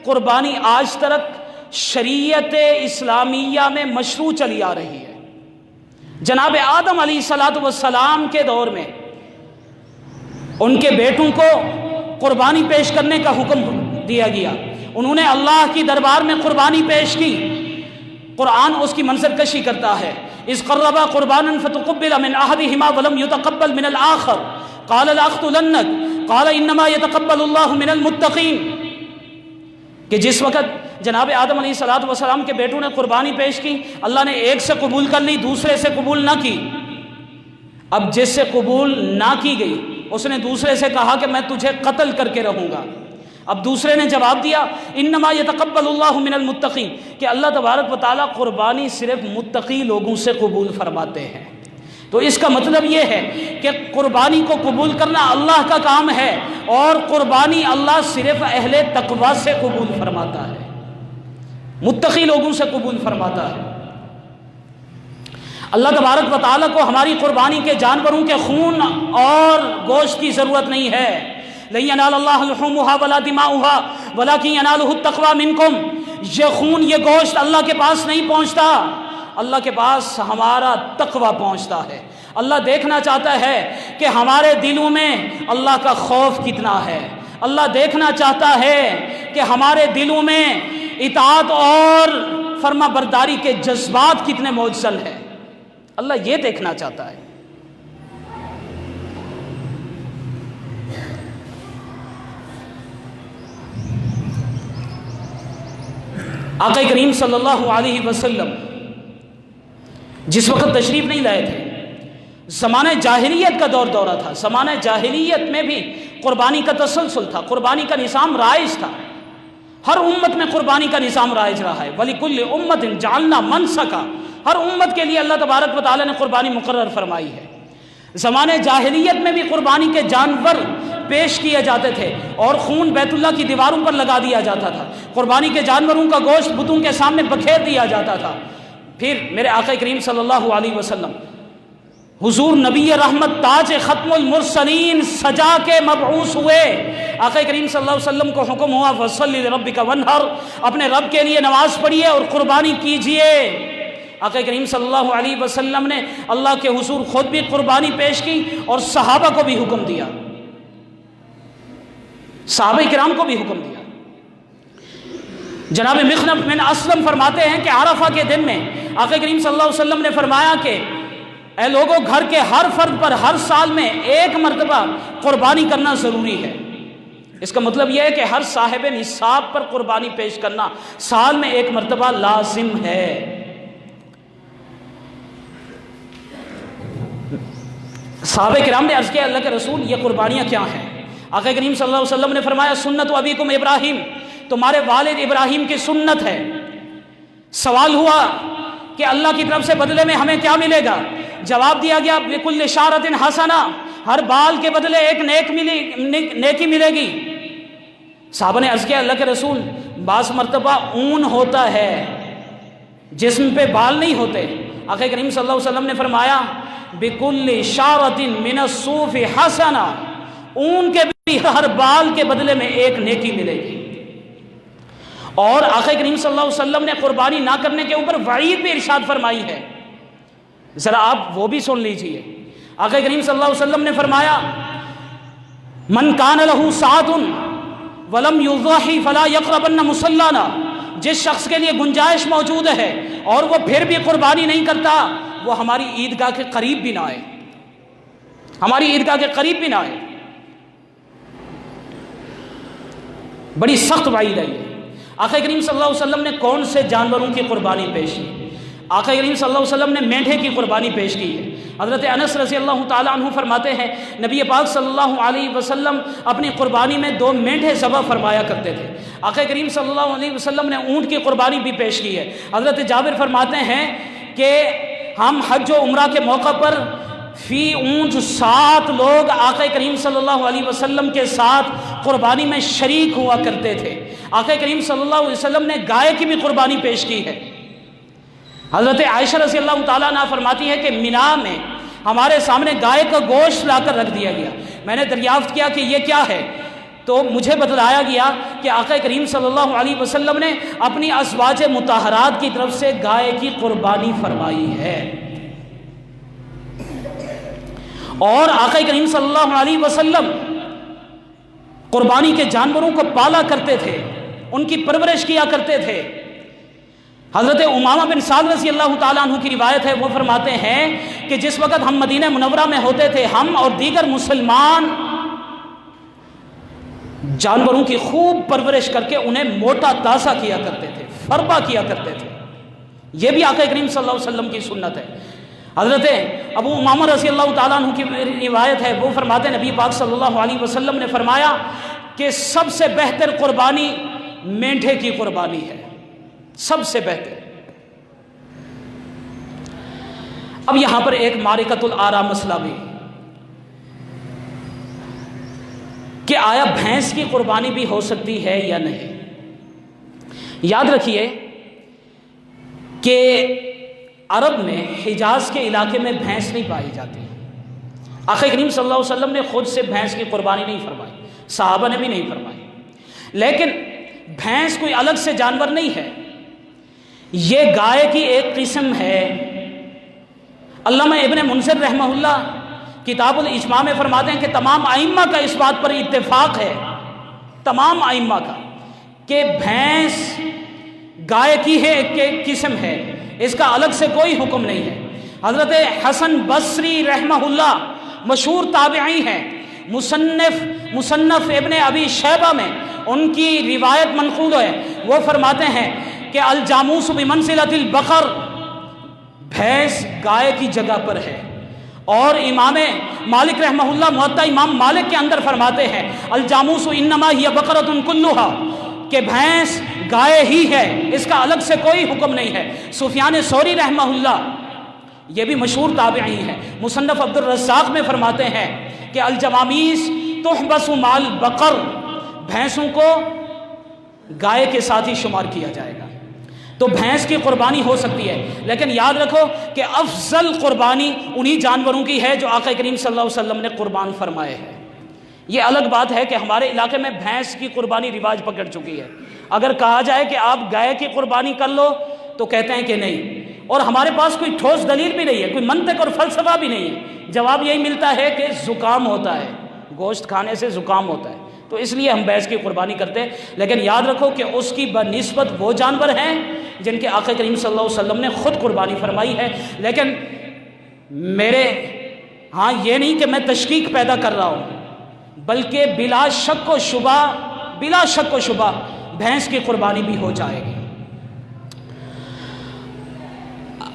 قربانی آج تک شریعت اسلامیہ میں مشروع چلی آ رہی ہے۔ جناب آدم علیہ السلام کے دور میں ان کے بیٹوں کو قربانی پیش کرنے کا حکم دیا گیا، انہوں نے اللہ کی دربار میں قربانی پیش کی۔ قرآن اس کی منظر کشی کرتا ہے، اذ قربا قربانا فتقبل من احدهما ولم يتقبل من الاخر قال لاقتلنك قال انما يتقبل الله من المتقين، کہ جس وقت جناب آدم علیہ السلام کے بیٹوں نے قربانی پیش کی، اللہ نے ایک سے قبول کر لی، دوسرے سے قبول نہ کی۔ اب جس سے قبول نہ کی گئی اس نے دوسرے سے کہا کہ میں تجھے قتل کر کے رہوں گا۔ اب دوسرے نے جواب دیا انما یتقبل اللہ من المتقین، کہ اللہ تبارک و تعالیٰ قربانی صرف متقی لوگوں سے قبول فرماتے ہیں۔ تو اس کا مطلب یہ ہے کہ قربانی کو قبول کرنا اللہ کا کام ہے، اور قربانی اللہ صرف اہل تقوی سے قبول فرماتا ہے، متقی لوگوں سے قبول فرماتا ہے۔ اللہ تبارک و تعالیٰ کو ہماری قربانی کے جانوروں کے خون اور گوشت کی ضرورت نہیں ہے۔ لن ینال اللہ لحومها ولا دماؤها ولکن ینالہ التقوی منکم، یہ خون یہ گوشت اللہ کے پاس نہیں پہنچتا، اللہ کے پاس ہمارا تقوی پہنچتا ہے۔ اللہ دیکھنا چاہتا ہے کہ ہمارے دلوں میں اللہ کا خوف کتنا ہے، اللہ دیکھنا چاہتا ہے کہ ہمارے دلوں میں اطاعت اور فرما برداری کے جذبات کتنے موجزل ہیں، اللہ یہ دیکھنا چاہتا ہے۔ آقا کریم صلی اللہ علیہ وسلم جس وقت تشریف نہیں لائے تھے، زمانہ جاہلیت کا دورہ تھا۔ زمانہ جاہلیت میں بھی قربانی کا تسلسل تھا، قربانی کا نظام رائج تھا، ہر امت میں قربانی کا نظام رائج رہا ہے۔ وَلِكُلِّ أُمَّةٍ جَعَلْنَا مَنْسَكًا، ہر امت کے لیے اللہ تبارک و تعالیٰ نے قربانی مقرر فرمائی ہے۔ زمانہ جاہلیت میں بھی قربانی کے جانور پیش کیے جاتے تھے اور خون بیت اللہ کی دیواروں پر لگا دیا جاتا تھا، قربانی کے جانوروں کا گوشت بتوں کے سامنے بکھیر دیا جاتا تھا۔ پھر میرے آقا کریم صلی اللہ علیہ وسلم حضور نبی رحمت تاج ختم المرسلین سجا کے مبعوث ہوئے۔ آقا کریم صلی اللہ علیہ وسلم کو حکم ہوا فَصَلِّ لِرَبِّكَ وَانْحَرْ، اپنے رب کے لیے نماز پڑھیے اور قربانی کیجئے۔ آقا کریم صلی اللہ علیہ وسلم نے اللہ کے حضور خود بھی قربانی پیش کی اور صحابہ کو بھی حکم دیا، صحابہ کرام کو بھی حکم دیا۔ جناب مخنف بن اسلم فرماتے ہیں کہ عرفہ کے دن میں آقا کریم صلی اللہ علیہ وسلم نے فرمایا کہ اے لوگوں، گھر کے ہر فرد پر ہر سال میں ایک مرتبہ قربانی کرنا ضروری ہے۔ اس کا مطلب یہ ہے کہ ہر صاحب نصاب پر قربانی پیش کرنا سال میں ایک مرتبہ لازم ہے۔ صحابہ کرام نے عرض کیا اللہ کے رسول یہ قربانیاں کیا ہیں؟ آقا کریم صلی اللہ علیہ وسلم نے فرمایا سنت ابیکم ابراہیم، تمہارے والد ابراہیم کی سنت ہے۔ سوال ہوا کہ اللہ کی طرف سے بدلے میں ہمیں کیا ملے گا؟ جواب دیا گیا بِكُلِّ شَعْرَةٍ حَسَنَةٍ، ہر بال کے بدلے ایک نیکی ملے گی۔ صحابہ نے عرض کیا اللہ کے رسول بعض مرتبہ اون ہوتا ہے، جسم پہ بال نہیں ہوتے۔ آقا کریم صلی اللہ علیہ وسلم نے فرمایا بِكُلِّ شَعْرَةٍ مِنَ الصُّوفِ حَسَنَةٍ، اون کے بھی ہر بال کے بدلے میں ایک نیکی ملے گی۔ اور آقا کریم صلی اللہ علیہ وسلم نے قربانی نہ کرنے کے اوپر وعید بھی ارشاد فرمائی ہے، ذرا آپ وہ بھی سن لیجئے۔ آقا کریم صلی اللہ علیہ وسلم نے فرمایا من کان لہ سعۃ ولم یضحی فلا یقربن مصلانا، جس شخص کے لیے گنجائش موجود ہے اور وہ پھر بھی قربانی نہیں کرتا، وہ ہماری عیدگاہ کے قریب بھی نہ آئے، ہماری عیدگاہ کے قریب بھی نہ آئے۔ بڑی سخت وعید ہے یہ۔ آقا کریم صلی اللہ علیہ وسلم نے کون سے جانوروں کی قربانی پیش کی؟ آقا کریم صلی اللہ علیہ وسلم نے مینڈھے کی قربانی پیش کی ہے۔ حضرت انس رضی اللہ تعالیٰ عنہ فرماتے ہیں نبی پاک صلی اللہ علیہ وسلم اپنی قربانی میں 2 مینڈھے ذبح فرمایا کرتے تھے۔ آقا کریم صلی اللہ علیہ وسلم نے اونٹ کی قربانی بھی پیش کی ہے۔ حضرت جابر فرماتے ہیں کہ ہم حج و عمرہ کے موقع پر فی اونٹ 7 لوگ آقا کریم صلی اللہ علیہ وسلم کے ساتھ قربانی میں شریک ہوا کرتے تھے۔ آقا کریم صلی اللہ علیہ وسلم نے گائے کی بھی قربانی پیش کی ہے۔ حضرت عائشہ رضی اللہ تعالیٰ عنہ فرماتی ہے کہ مینا میں ہمارے سامنے گائے کا گوشت لا کر رکھ دیا گیا، میں نے دریافت کیا کہ یہ کیا ہے، تو مجھے بتلایا گیا کہ آقا کریم صلی اللہ علیہ وسلم نے اپنی ازواج مطہرات کی طرف سے گائے کی قربانی فرمائی ہے۔ اور آقا کریم صلی اللہ علیہ وسلم قربانی کے جانوروں کو پالا کرتے تھے، ان کی پرورش کیا کرتے تھے۔ حضرت امامہ بن سعد رضی اللہ تعالیٰ عنہ کی روایت ہے، وہ فرماتے ہیں کہ جس وقت ہم مدینہ منورہ میں ہوتے تھے، ہم اور دیگر مسلمان جانوروں کی خوب پرورش کر کے انہیں موٹا تازہ کیا کرتے تھے، فربا کیا کرتے تھے۔ یہ بھی آقا کریم صلی اللہ علیہ وسلم کی سنت ہے۔ حضرت ابو امامہ رضی اللہ تعالیٰ عنہ کی روایت ہے، وہ فرماتے ہیں نبی پاک صلی اللہ علیہ وسلم نے فرمایا کہ سب سے بہتر قربانی مینڈھے کی قربانی ہے، سب سے بہتر۔ اب یہاں پر ایک معرکۃ الآراء مسئلہ بھی کہ آیا بھینس کی قربانی بھی ہو سکتی ہے یا نہیں؟ یاد رکھیے کہ عرب میں حجاز کے علاقے میں بھینس نہیں پائی جاتی۔ آقا کریم صلی اللہ علیہ وسلم نے خود سے بھینس کی قربانی نہیں فرمائی، صحابہ نے بھی نہیں فرمائی، لیکن بھینس کوئی الگ سے جانور نہیں ہے، یہ گائے کی ایک قسم ہے۔ علامہ ابن منذر رحمہ اللہ کتاب الاجماع میں فرماتے ہیں کہ تمام ائمہ کا اس بات پر اتفاق ہے تمام ائمہ کا کہ بھینس گائے کی ہے ایک قسم ہے، اس کا الگ سے کوئی حکم نہیں ہے۔ حضرت حسن بصری رحمہ اللہ مشہور تابعی ہیں، مصنف ابن ابی شیبہ میں ان کی روایت منقول ہے، وہ فرماتے ہیں کہ الجاموس بمنزلۃ البقر، بھینس گائے کی جگہ پر ہے۔ اور امام مالک رحمہ اللہ موطا امام مالک کے اندر فرماتے ہیں الجاموس انما ہی بقرۃ کلھا، کہ بھینس گائے ہی ہے، اس کا الگ سے کوئی حکم نہیں ہے۔ سفیان ثوری رحمہ اللہ یہ بھی مشہور تابعی ہیں، مصنف عبد الرزاق میں فرماتے ہیں کہ الجوامیس تحبس مال بقر، بھینسوں کو گائے کے ساتھ ہی شمار کیا جائے گا۔ تو بھینس کی قربانی ہو سکتی ہے، لیکن یاد رکھو کہ افضل قربانی انہی جانوروں کی ہے جو آقا کریم صلی اللہ علیہ وسلم نے قربان فرمائے ہیں۔ یہ الگ بات ہے کہ ہمارے علاقے میں بھینس کی قربانی رواج پکڑ چکی ہے، اگر کہا جائے کہ آپ گائے کی قربانی کر لو تو کہتے ہیں کہ نہیں، اور ہمارے پاس کوئی ٹھوس دلیل بھی نہیں ہے، کوئی منطق اور فلسفہ بھی نہیں ہے۔ جواب یہی ملتا ہے کہ زکام ہوتا ہے، گوشت کھانے سے زکام ہوتا ہے، تو اس لیے ہم بھینس کی قربانی کرتے ہیں۔ لیکن یاد رکھو کہ اس کی بنسبت وہ جانور ہیں جن کے آقا کریم صلی اللہ علیہ وسلم نے خود قربانی فرمائی ہے۔ لیکن میرے ہاں یہ نہیں کہ میں تشکیک پیدا کر رہا ہوں، بلکہ بلا شک و شبہ بھینس کی قربانی بھی ہو جائے گی۔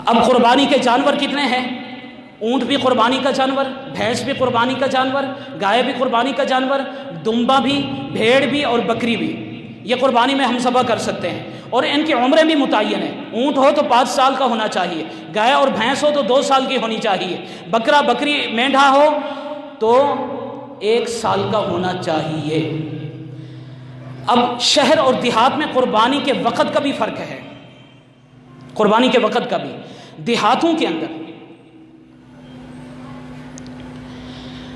اب قربانی کے جانور کتنے ہیں؟ اونٹ بھی قربانی کا جانور، بھینس بھی قربانی کا جانور، گائے بھی قربانی کا جانور، دمبا بھی، بھیڑ بھی اور بکری بھی، یہ قربانی میں ہم ذبح کر سکتے ہیں، اور ان کی عمریں بھی متعین ہیں۔ اونٹ ہو تو 5 سال کا ہونا چاہیے، گائے اور بھینس ہو تو 2 سال کی ہونی چاہیے، بکری مینڈھا ہو تو 1 سال کا ہونا چاہیے۔ اب شہر اور دیہات میں قربانی کے وقت کا بھی فرق ہے، قربانی کے وقت کا بھی۔ دیہاتوں کے اندر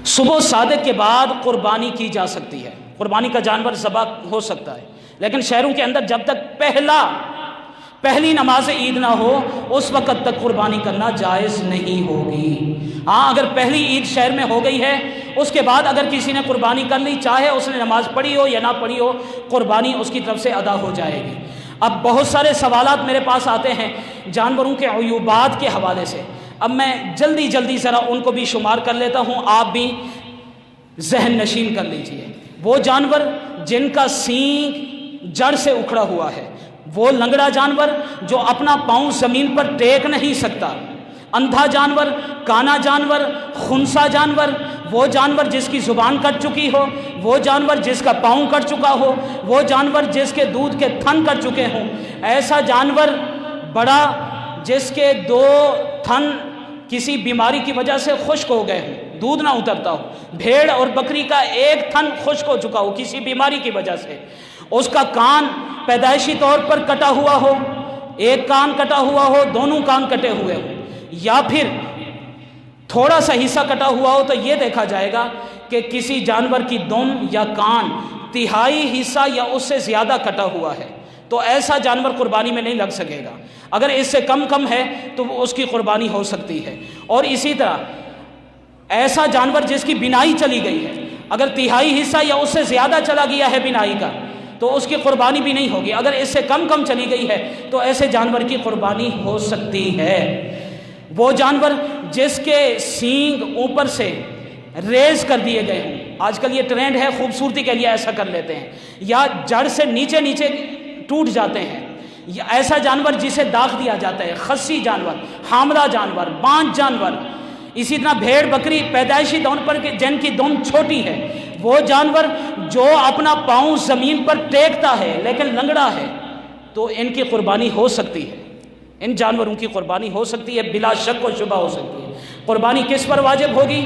صبح صادق کے بعد قربانی کی جا سکتی ہے، قربانی کا جانور ذبح ہو سکتا ہے، لیکن شہروں کے اندر جب تک پہلی نماز عید نہ ہو اس وقت تک قربانی کرنا جائز نہیں ہوگی۔ ہاں اگر پہلی عید شہر میں ہو گئی ہے، اس کے بعد اگر کسی نے قربانی کر لی، چاہے اس نے نماز پڑھی ہو یا نہ پڑھی ہو، قربانی اس کی طرف سے ادا ہو جائے گی۔ اب بہت سارے سوالات میرے پاس آتے ہیں جانوروں کے عیوبات کے حوالے سے، اب میں جلدی ذرا ان کو بھی شمار کر لیتا ہوں، آپ بھی ذہن نشین کر لیجئے۔ وہ جانور جن کا سینگ جڑ سے اکھڑا ہوا ہے، وہ لنگڑا جانور جو اپنا پاؤں زمین پر ٹیک نہیں سکتا، اندھا جانور، کانا جانور، خنسا جانور، وہ جانور جس کی زبان کٹ چکی ہو، وہ جانور جس کا پاؤں کٹ چکا ہو، وہ جانور جس کے دودھ کے تھن کٹ چکے ہوں، ایسا جانور بڑا جس کے 2 تھن کسی بیماری کی وجہ سے خشک ہو گئے ہوں، دودھ نہ اترتا ہو، بھیڑ اور بکری کا 1 تھن خشک ہو چکا ہو کسی بیماری کی وجہ سے، اس کا کان پیدائشی طور پر کٹا ہوا ہو، 1 کان کٹا ہوا ہو، دونوں کان کٹے ہوئے ہوں، یا پھر تھوڑا سا حصہ کٹا ہوا ہو، تو یہ دیکھا جائے گا کہ کسی جانور کی دم یا کان 1/3 حصہ یا اس سے زیادہ کٹا ہوا ہے، تو ایسا جانور قربانی میں نہیں لگ سکے گا۔ اگر اس سے کم ہے تو اس کی قربانی ہو سکتی ہے۔ اور اسی طرح ایسا جانور جس کی بینائی چلی گئی ہے، اگر 1/3 حصہ یا اس سے زیادہ چلا گیا ہے بینائی کا، تو اس کی قربانی بھی نہیں ہوگی۔ اگر اس سے کم چلی گئی ہے تو ایسے جانور کی قربانی ہو سکتی ہے۔ وہ جانور جس کے سینگ اوپر سے ریز کر دیے گئے ہوں، آج کل یہ ٹرینڈ ہے، خوبصورتی کے لیے ایسا کر لیتے ہیں، یا جڑ سے نیچے ٹوٹ جاتے ہیں، یا ایسا جانور جسے داغ دیا جاتا ہے، خصی جانور، حاملہ جانور، بانج جانور، اسی طرح بھیڑ بکری پیدائشی طور پر جن کی دم چھوٹی ہے، وہ جانور جو اپنا پاؤں زمین پر ٹیکتا ہے لیکن لنگڑا ہے، تو ان کی قربانی ہو سکتی ہے، ان جانوروں کی قربانی ہو سکتی ہے، بلا شک و شبہ ہو سکتی ہے۔ قربانی کس پر واجب ہوگی؟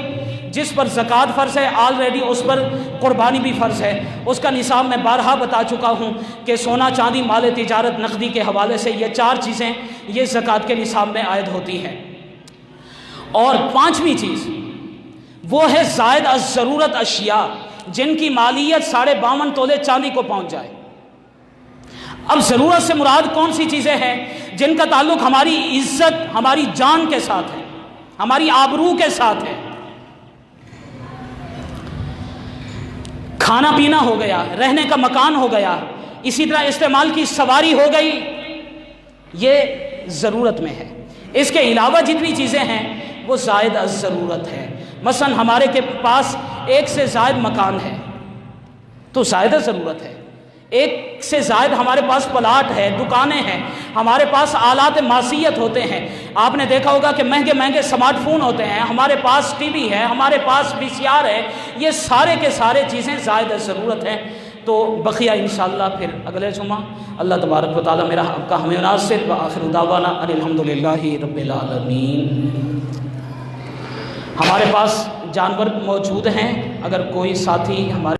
جس پر زکوٰۃ فرض ہے، آلریڈی اس پر قربانی بھی فرض ہے۔ اس کا نصاب میں بارہا بتا چکا ہوں کہ سونا چاندی، مال تجارت، نقدی کے حوالے سے یہ 4 چیزیں یہ زکوٰۃ کے نصاب میں عائد ہوتی ہیں۔ اور 5ویں چیز وہ ہے زائد از ضرورت اشیاء، جن کی مالیت 52.5 تولے چاندی کو پہنچ جائے۔ اب ضرورت سے مراد کون سی چیزیں ہیں؟ جن کا تعلق ہماری عزت، ہماری جان کے ساتھ ہے، ہماری آبرو کے ساتھ ہے۔ کھانا پینا ہو گیا، رہنے کا مکان ہو گیا، اسی طرح استعمال کی سواری ہو گئی، یہ ضرورت میں ہے۔ اس کے علاوہ جتنی چیزیں ہیں وہ زائد از ضرورت ہے۔ مثلا ہمارے کے پاس ایک سے زائد مکان ہے تو زائد ضرورت ہے، ایک سے زائد ہمارے پاس پلاٹ ہے، دکانیں ہیں، ہمارے پاس آلات معیشت ہوتے ہیں۔ آپ نے دیکھا ہوگا کہ مہنگے مہنگے سمارٹ فون ہوتے ہیں، ہمارے پاس ٹی وی ہے، ہمارے پاس VCR ہے، یہ سارے کے سارے چیزیں زائد ضرورت ہیں۔ تو بقیہ انشاءاللہ پھر اگلے جمعہ اللہ تبارک و تعالیٰ میرا آپ کا ہمیں ناصر وآخر دعوانا ان الحمدللہ رب العالمین۔ ہمارے پاس جانور موجود ہیں، اگر کوئی ساتھی ہمارے